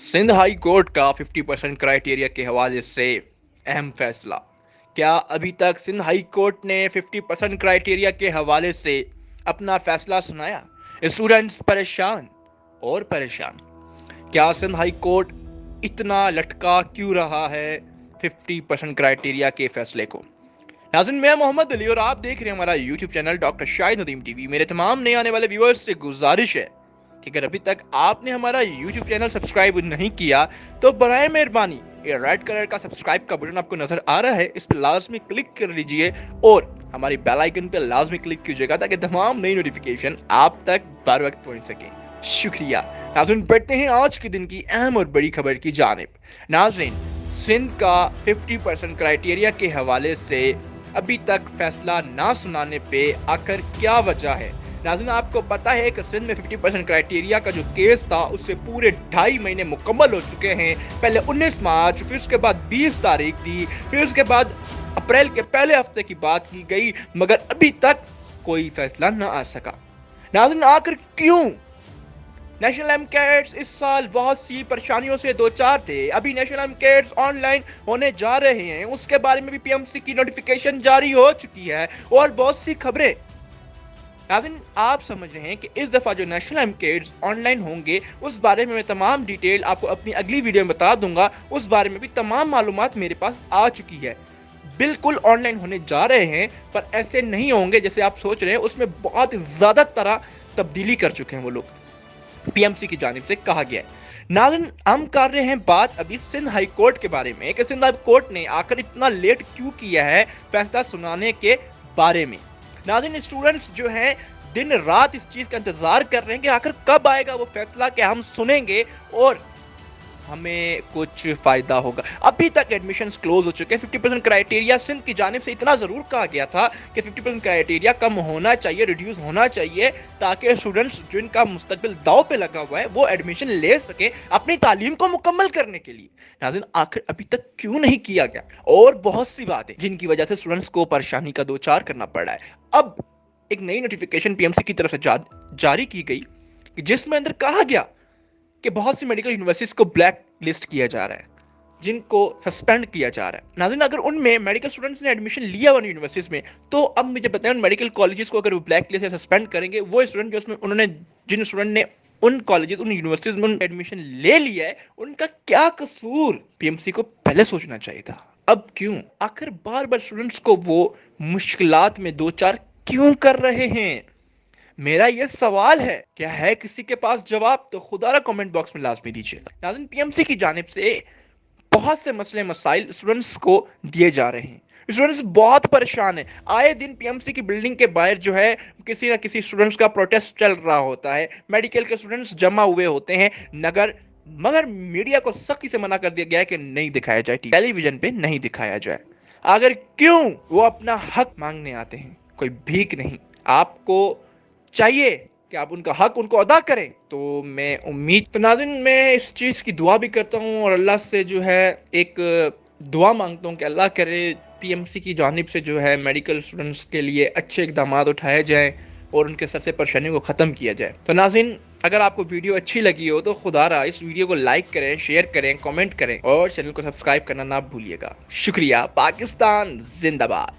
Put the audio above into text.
Sindh high court का 50% criteria के हवाले से अहम फैसला। क्या अभी तक सिंध हाई कोर्ट ने 50% क्राइटेरिया के हवाले से अपना फैसला सुनाया? स्टूडेंट्स परेशान और परेशान। क्या सिंध हाई कोर्ट इतना लटका क्यों रहा है 50% क्राइटेरिया के फैसले को? नाज़रीन, मैं मोहम्मद अली और आप देख रहे हैं हमारा YouTube channel doctor Shahid Nadeem TV. मेरे तमाम नए आने वाले व्यूअर्स से गुजारिश है कि अगर अभी तक आपने हमारा यूट्यूब चैनल सब्सक्राइब नहीं किया तो बराए मेहरबानी ये रेड कलर का सब्सक्राइब का बटन आपको नजर आ रहा है, इस पर लाजमी क्लिक कर लीजिए और हमारी बेल आइकन पे लाजमी क्लिक कीजिएगा ताकि तमाम नई नोटिफिकेशन आप तक बर वक्त पहुंच सके। शुक्रिया। नाज़रीन, बढ़ते हैं आज के दिन की अहम और बड़ी खबर की जानिब। नाज़रीन, सिंध का 50% क्राइटेरिया के हवाले से अभी तक फैसला ना सुनाने पे आखिर क्या वजह है? नाज़रीन, आपको पता है कि सिंध में 50% क्राइटेरिया का जो केस था उससे पूरे 2.5 महीने मुकम्मल हो चुके हैं। पहले 19 मार्च, फिर उसके बाद 20 तारीख थी, फिर उसके बाद अप्रैल के पहले हफ्ते की बात की गई, मगर अभी तक कोई फैसला ना आ सका। नाज़रीन, आखिर क्यों? नेशनल एमकेट्स इस साल बहुत सी परेशानियों से दो चार थे। अभी नेशनल एमकेट्स ऑनलाइन होने जा रहे हैं, उसके बारे में भी पीएमसी की नोटिफिकेशन जारी हो चुकी है और बहुत सी खबरें। नाज़रीन, आप समझ रहे हैं कि इस दफा जो नेशनल एमकेट्स ऑनलाइन होंगे उस बारे में मैं तमाम डिटेल आपको अपनी अगली वीडियो में बता दूंगा। उस बारे में भी तमाम मालूमात मेरे पास आ चुकी है। बिल्कुल ऑनलाइन होने जा रहे हैं, पर ऐसे नहीं होंगे जैसे आप सोच रहे हैं। उसमें बहुत ज्यादा तरह तब्दीली कर चुके हैं वो लोग, पीएमसी की जानिब से कहा गया है। नाज़रीन, हम कर रहे हैं बात अभी सिंध हाई कोर्ट के बारे में कि सिंध हाई कोर्ट ने आखिर इतना लेट क्यों किया है फैसला सुनाने के बारे में। नाज़रीन, स्टूडेंट्स जो हैं दिन रात इस चीज का इंतजार कर रहे हैं कि आखिर कब आएगा वो फैसला कि हम सुनेंगे और हमें कुछ फायदा होगा। अभी तक एडमिशंस क्लोज हो चुके हैं। 50% क्राइटेरिया सिंध की जानिब से इतना जरूर कहा गया था कि 50% क्राइटेरिया कम होना चाहिए, रिड्यूस होना चाहिए, ताकि स्टूडेंट्स जिनका मुस्तकबिल दाव पे लगा हुआ है वो एडमिशन ले सके अपनी तालीम को मुकम्मल करने के लिए। नाज़रीन, आखिर अभी तक क्यों नहीं किया गया? और बहुत सी बातें जिनकी वजह से स्टूडेंट्स को परेशानी का दो चार करना पड़ रहा है। अब एक नई नोटिफिकेशन पीएमसी की तरफ से जारी की गई जिसमें अंदर कहा गया कि बहुत सी मेडिकल यूनिवर्सिटीज को ब्लैक लिस्ट किया जा रहा है, जिनको सस्पेंड किया जा रहा है। नाज़रीन, अगर उनमें मेडिकल स्टूडेंट्स ने एडमिशन लिया हुआ यूनिवर्सिटीज में, तो अब मुझे बताएं उन मेडिकल कॉलेजेस को अगर वो ब्लैक लिस्ट से सस्पेंड करेंगे, वो स्टूडेंट जो उसमें उन्होंने जिन स्टूडेंट ने उन कॉलेजेस उन यूनिवर्सिटीज में एडमिशन ले लिया है उनका क्या कसूर? पीएमसी को पहले सोचना चाहिए था। अब क्यों आखिर बार बार स्टूडेंट्स को वो मुश्किलात में दो चार क्यों कर रहे हैं? मेरा ये सवाल है, क्या है किसी के पास जवाब? तो खुदारा कमेंट बॉक्स में लाजमी दीजिएगा। नाज़रीन, पीएमसी की जानिब से बहुत से मसले मसाइल स्टूडेंट्स को दिए जा रहे हैं। स्टूडेंट्स बहुत परेशान हैं। आए दिन पीएमसी की बिल्डिंग के बाहर जो है किसी ना किसी स्टूडेंट्स का प्रोटेस्ट चल रहा होता है। मेडिकल के स्टूडेंट्स जमा हुए होते हैं मगर मीडिया को सख्ती से मना कर दिया गया है कि नहीं दिखाया जाए, टेलीविजन पे नहीं दिखाया जाए। अगर क्यों? वो अपना हक मांगने आते हैं, कोई भीख नहीं। आपको चाहिए कि आप उनका हक उनको अदा करें। तो मैं उम्मीद तो नाज़रीन, मैं इस चीज़ की दुआ भी करता हूँ और अल्लाह से जो है एक दुआ मांगता हूँ कि अल्लाह करे पीएमसी की जानिब से जो है मेडिकल स्टूडेंट्स के लिए अच्छे इकदाम उठाए जाएं और उनके सर से परेशानियों को ख़त्म किया जाए। तो नाज़रीन, अगर आपको वीडियो अच्छी लगी हो तो खुदारा इस वीडियो को लाइक करें, शेयर करें, कमेंट करें और चैनल को सब्सक्राइब करना ना भूलिएगा। शुक्रिया। पाकिस्तान जिंदाबाद।